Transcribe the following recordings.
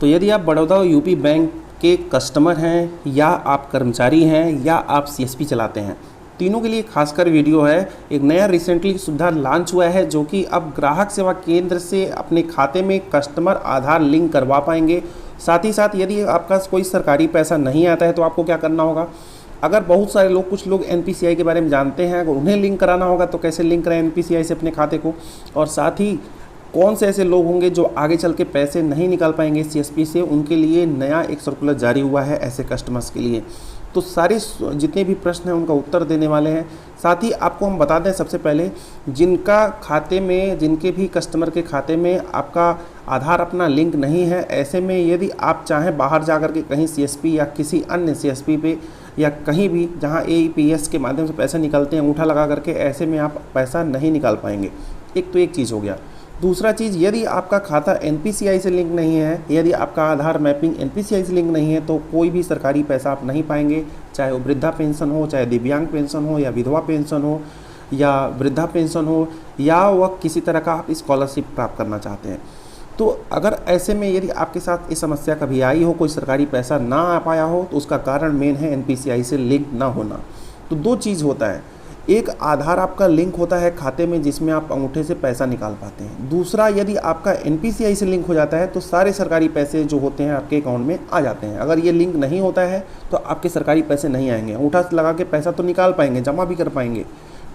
तो यदि आप बड़ौदा यूपी बैंक के कस्टमर हैं या आप कर्मचारी हैं या आप सीएसपी चलाते हैं, तीनों के लिए खासकर वीडियो है। एक नया रिसेंटली सुविधा लॉन्च हुआ है जो कि अब ग्राहक सेवा केंद्र से अपने खाते में कस्टमर आधार लिंक करवा पाएंगे। साथ ही साथ यदि आपका कोई सरकारी पैसा नहीं आता है तो आपको क्या करना होगा, अगर बहुत सारे लोग, कुछ लोग एनपीसीआई के बारे में जानते हैं, अगर उन्हें लिंक कराना होगा तो कैसे लिंक कराएं एनपीसीआई से अपने खाते को, और साथ ही कौन से ऐसे लोग होंगे जो आगे चल के पैसे नहीं निकाल पाएंगे सीएसपी से, उनके लिए नया एक सर्कुलर जारी हुआ है ऐसे कस्टमर्स के लिए। तो सारे जितने भी प्रश्न हैं उनका उत्तर देने वाले हैं। साथ ही आपको हम बता दें, सबसे पहले जिनका खाते में, जिनके भी कस्टमर के खाते में आपका आधार अपना लिंक नहीं है, ऐसे में यदि आप चाहें बाहर जा कर के कहीं सीएसपी या किसी अन्य सीएसपी पे या कहीं भी जहां एईपीएस के माध्यम से पैसे निकलते हैं अंगूठा लगा करके, ऐसे में आप पैसा नहीं निकाल पाएंगे। एक तो एक चीज़ हो गया। दूसरा चीज़, यदि आपका खाता एनपीसीआई से लिंक नहीं है, यदि आपका आधार मैपिंग एनपीसीआई से लिंक नहीं है, तो कोई भी सरकारी पैसा आप नहीं पाएंगे, चाहे वो वृद्धा पेंशन हो, चाहे दिव्यांग पेंशन हो, या विधवा पेंशन हो, या वृद्धा पेंशन हो, या वह किसी तरह का आप स्कॉलरशिप प्राप्त करना चाहते हैं। तो अगर ऐसे में यदि आपके साथ इस समस्या कभी आई हो, कोई सरकारी पैसा ना आ पाया हो, तो उसका कारण मेन है एनपीसीआई से लिंक ना होना। तो दो चीज़ होता है, एक आधार आपका लिंक होता है खाते में जिसमें आप अंगूठे से पैसा निकाल पाते हैं। दूसरा, यदि आपका एनपीसीआई से लिंक हो जाता है तो सारे सरकारी पैसे जो होते हैं आपके अकाउंट में आ जाते हैं। अगर ये लिंक नहीं होता है तो आपके सरकारी पैसे नहीं आएंगे। अंगूठा लगा के पैसा तो निकाल पाएंगे, जमा भी कर पाएंगे,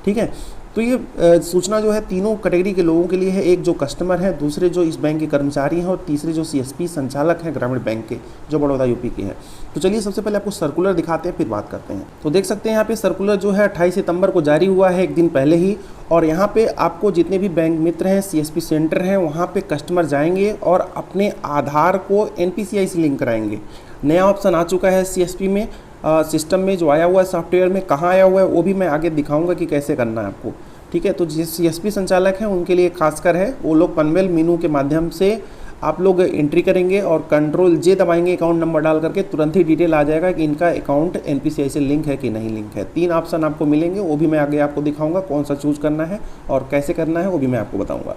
ठीक है। तो ये सूचना जो है तीनों कैटेगरी के लोगों के लिए है, एक जो कस्टमर है, दूसरे जो इस बैंक के कर्मचारी हैं, और तीसरे जो सीएसपी संचालक हैं ग्रामीण बैंक के, जो बड़ौदा यूपी के हैं। तो चलिए सबसे पहले आपको सर्कुलर दिखाते हैं, फिर बात करते हैं। तो देख सकते हैं यहाँ पे सर्कुलर जो है 28 सितंबर को जारी हुआ है, एक दिन पहले ही। और यहाँ पे आपको जितने भी बैंक मित्र हैं, सीएसपी सेंटर हैं, वहाँ पे कस्टमर जाएंगे और अपने आधार को एनपीसीआई से लिंक कराएंगे। नया ऑप्शन आ चुका है सीएसपी में, सिस्टम में जो आया हुआ है सॉफ्टवेयर में, कहाँ आया हुआ है वो भी मैं आगे दिखाऊंगा कि कैसे करना है आपको, ठीक है। तो जो सीएसपी संचालक हैं उनके लिए खासकर है, वो लोग पनवेल मीनू के माध्यम से आप लोग एंट्री करेंगे और कंट्रोल जे दबाएंगे, अकाउंट नंबर डाल करके तुरंत ही डिटेल आ जाएगा कि इनका अकाउंट एनपीसीआई से लिंक है कि नहीं लिंक है। 3 ऑप्शन आपको मिलेंगे, वो भी मैं आगे आपको दिखाऊंगा कौन सा चूज करना है और कैसे करना है, वो भी मैं आपको बताऊँगा।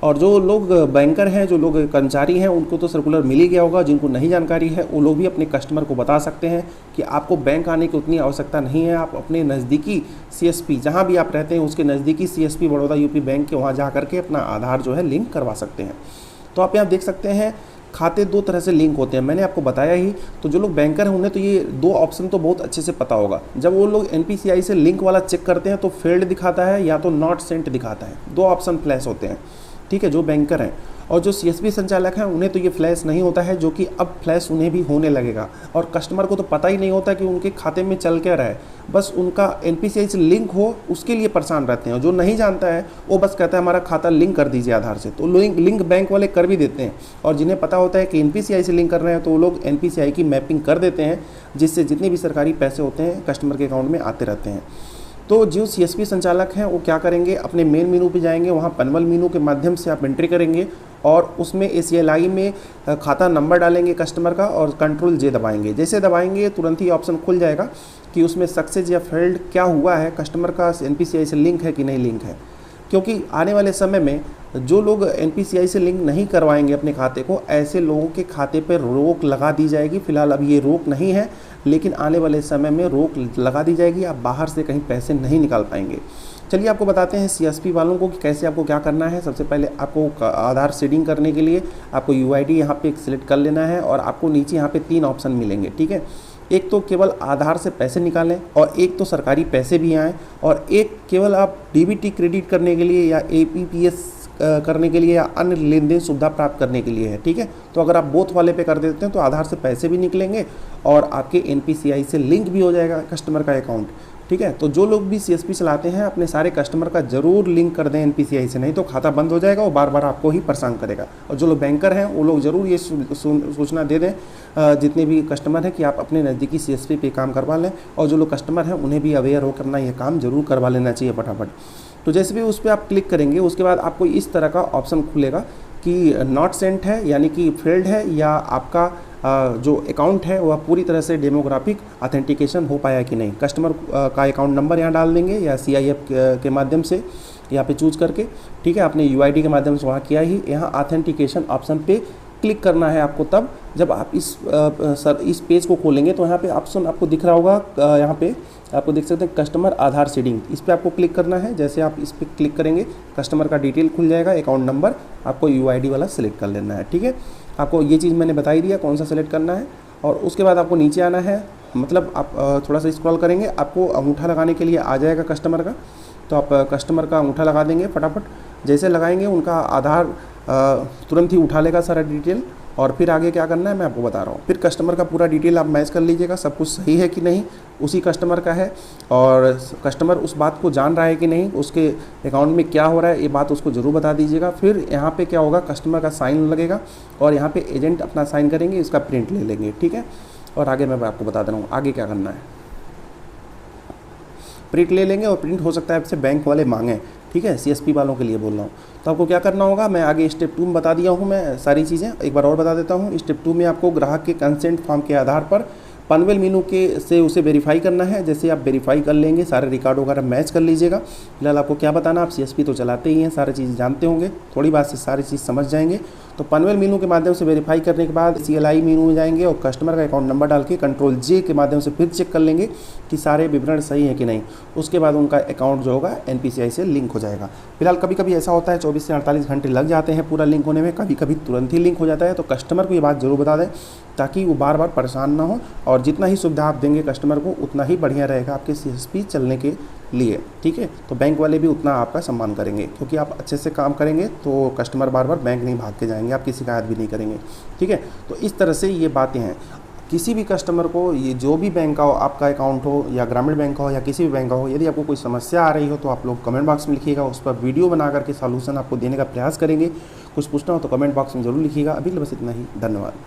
और जो लोग बैंकर हैं, जो लोग कर्मचारी हैं, उनको तो सर्कुलर मिल ही गया होगा। जिनको नहीं जानकारी है वो लोग भी अपने कस्टमर को बता सकते हैं कि आपको बैंक आने की उतनी आवश्यकता नहीं है। आप अपने नज़दीकी सीएसपी, जहां भी आप रहते हैं उसके नज़दीकी सीएसपी बड़ौदा यूपी बैंक के वहां जा करके अपना आधार जो है लिंक करवा सकते हैं। तो आप यहाँ देख सकते हैं खाते 2 तरह से लिंक होते हैं, मैंने आपको बताया ही। तो जो लोग बैंकर हैं उन्हें तो ये 2 ऑप्शन तो बहुत अच्छे से पता होगा। जब वो लोग एनपीसीआई से लिंक वाला चेक करते हैं तो फेल्ड दिखाता है या तो नॉट सेंट दिखाता है, 2 ऑप्शन फ्लैश होते हैं, ठीक है, जो बैंकर हैं। और जो सीएसपी संचालक हैं उन्हें तो ये फ्लैश नहीं होता है, जो कि अब फ्लैश उन्हें भी होने लगेगा। और कस्टमर को तो पता ही नहीं होता कि उनके खाते में चल क्या रहा है, बस उनका एनपीसीआई से लिंक हो उसके लिए परेशान रहते हैं। जो नहीं जानता है वो बस कहता है हमारा खाता लिंक कर दीजिए आधार से, तो लिंक बैंक वाले कर भी देते हैं। और जिन्हें पता होता है कि एनपीसीआई से लिंक कर रहे हैं तो वो लोग एनपीसीआई की मैपिंग कर देते हैं, जिससे जितने भी सरकारी पैसे होते हैं कस्टमर के अकाउंट में आते रहते हैं। तो जो सीएसपी संचालक हैं वो क्या करेंगे, अपने मेन मेनू पे जाएंगे, वहाँ पनवेल मेनू के माध्यम से आप एंट्री करेंगे और उसमें एसीएलआई में खाता नंबर डालेंगे कस्टमर का और कंट्रोल जे दबाएंगे। जैसे दबाएंगे तुरंत ही ऑप्शन खुल जाएगा कि उसमें सक्सेस या फेल्ड क्या हुआ है, कस्टमर का एनपीसीआई से लिंक है कि नहीं लिंक है। क्योंकि आने वाले समय में जो लोग एनपीसीआई से लिंक नहीं करवाएंगे अपने खाते को, ऐसे लोगों के खाते पर रोक लगा दी जाएगी। फिलहाल अभी ये रोक नहीं है, लेकिन आने वाले समय में रोक लगा दी जाएगी, आप बाहर से कहीं पैसे नहीं निकाल पाएंगे। चलिए आपको बताते हैं सीएसपी वालों को कि कैसे आपको क्या करना है। सबसे पहले आपको आधार सीडिंग करने के लिए आपको यूआईडी यहाँ पे सिलेक्ट कर लेना है और आपको नीचे यहाँ पे 3 ऑप्शन मिलेंगे, ठीक है। एक तो केवल आधार से पैसे निकालें, और एक तो सरकारी पैसे भी आएँ, और एक केवल आप डीबीटी क्रेडिट करने के लिए या एपीपीएस करने के लिए या अन्य लेन देन सुविधा प्राप्त करने के लिए है, ठीक है। तो अगर आप बोथ वाले पे कर देते हैं तो आधार से पैसे भी निकलेंगे और आपके एनपीसीआई से लिंक भी हो जाएगा कस्टमर का अकाउंट, ठीक है। तो जो लोग भी सीएसपी चलाते हैं अपने सारे कस्टमर का जरूर लिंक कर दें एनपीसीआई से, नहीं तो खाता बंद हो जाएगा, वो बार बार आपको ही परेशान करेगा। और जो लोग बैंकर हैं वो लोग जरूर ये सूचना दे दें जितने भी कस्टमर हैं कि आप अपने नज़दीकी सीएसपी पे काम करवा लें, और जो लोग कस्टमर हैं उन्हें भी अवेयर हो करना ये काम जरूर करवा लेना चाहिए फटाफट। तो जैसे भी उस पर आप क्लिक करेंगे उसके बाद आपको इस तरह का ऑप्शन खुलेगा कि नॉट सेंट है, यानी कि फेल्ड है, या आपका जो अकाउंट है वह पूरी तरह से डेमोग्राफिक ऑथेंटिकेशन हो पाया कि नहीं। कस्टमर का अकाउंट नंबर यहाँ डाल देंगे या CIF के माध्यम से यहाँ पे चूज करके, ठीक है। आपने UID के माध्यम से वहाँ किया ही, यहाँ ऑथेंटिकेशन ऑप्शन पे क्लिक करना है आपको तब जब आप इस पेज को खोलेंगे तो यहाँ पे ऑप्शन आपको दिख रहा होगा, यहाँ पे आपको देख सकते हैं कस्टमर आधार सीडिंग, इस पर आपको क्लिक करना है। जैसे आप इस पर क्लिक करेंगे कस्टमर का डिटेल खुल जाएगा, अकाउंट नंबर आपको UID वाला सेलेक्ट कर लेना है। ठीक है, आपको ये चीज़ मैंने बताई दिया कौन सा सेलेक्ट करना है। और उसके बाद आपको नीचे आना है, मतलब आप थोड़ा सा स्क्रॉल करेंगे, आपको अंगूठा लगाने के लिए आ जाएगा कस्टमर का, तो आप कस्टमर का अंगूठा लगा देंगे फटाफट। जैसे लगाएंगे उनका आधार तुरंत ही उठा लेगा सारा डिटेल। और फिर आगे क्या करना है मैं आपको बता रहा हूँ। फिर कस्टमर का पूरा डिटेल आप मैच कर लीजिएगा, सब कुछ सही है कि नहीं, उसी कस्टमर का है और कस्टमर उस बात को जान रहा है कि नहीं, उसके अकाउंट में क्या हो रहा है ये बात उसको ज़रूर बता दीजिएगा। फिर यहाँ पे क्या होगा, कस्टमर का साइन लगेगा और यहाँ पे एजेंट अपना साइन करेंगे, इसका प्रिंट ले लेंगे। ठीक है, और आगे मैं आपको बता दे रहा हूँ आगे क्या करना है। प्रिंट ले लेंगे और प्रिंट हो सकता है आपसे बैंक वाले मांगें। ठीक है, CSP वालों के लिए बोल रहा हूँ। तो आपको क्या करना होगा, मैं आगे स्टेप 2 में बता दिया हूँ, मैं सारी चीज़ें एक बार और बता देता हूँ। स्टेप 2 में आपको ग्राहक के कंसेंट फॉर्म के आधार पर पनवेल मीनू के से उसे वेरीफाई करना है। जैसे आप वेरीफाई कर लेंगे, सारे रिकॉर्ड वगैरह मैच कर लीजिएगा। फिलहाल आपको क्या बताना, आप CSP तो चलाते ही हैं, सारी चीज़ जानते होंगे, थोड़ी बात से सारी चीज़ समझ जाएंगे। तो पनवेल मीनू के माध्यम से वेरीफाई करने के बाद CLI मीनू में जाएंगे और कस्टमर का अकाउंट नंबर डाल के कंट्रोल J के माध्यम से फिर चेक कर लेंगे कि सारे विवरण सही है कि नहीं। उसके बाद उनका अकाउंट जो होगा NPCI से लिंक हो जाएगा। फिलहाल कभी कभी ऐसा होता है 24 से 48 घंटे लग जाते हैं पूरा लिंक होने में, कभी कभी तुरंत ही लिंक हो जाता है। तो कस्टमर को ये बात ज़रूर बता दें ताकि वो बार बार परेशान ना हो, और जितना ही सुविधा आप देंगे कस्टमर को उतना ही बढ़िया रहेगा आपके CSP चलने के लिए। ठीक है, तो बैंक वाले भी उतना आपका सम्मान करेंगे, क्योंकि आप अच्छे से काम करेंगे तो कस्टमर बार बार बैंक नहीं भाग के जाएंगे, आपकी शिकायत भी नहीं करेंगे। ठीक है, तो इस तरह से ये बातें हैं। किसी भी कस्टमर को, ये जो भी बैंक का हो, आपका अकाउंट हो या ग्रामीण बैंक का हो या किसी भी बैंक का हो, यदि आपको कोई समस्या आ रही हो तो आप लोग कमेंट बॉक्स में लिखिएगा, उस पर वीडियो बना करके सॉल्यूशन आपको देने का प्रयास करेंगे। कुछ पूछना हो तो कमेंट बॉक्स में ज़रूर लिखिएगा। अभी बस इतना ही, धन्यवाद।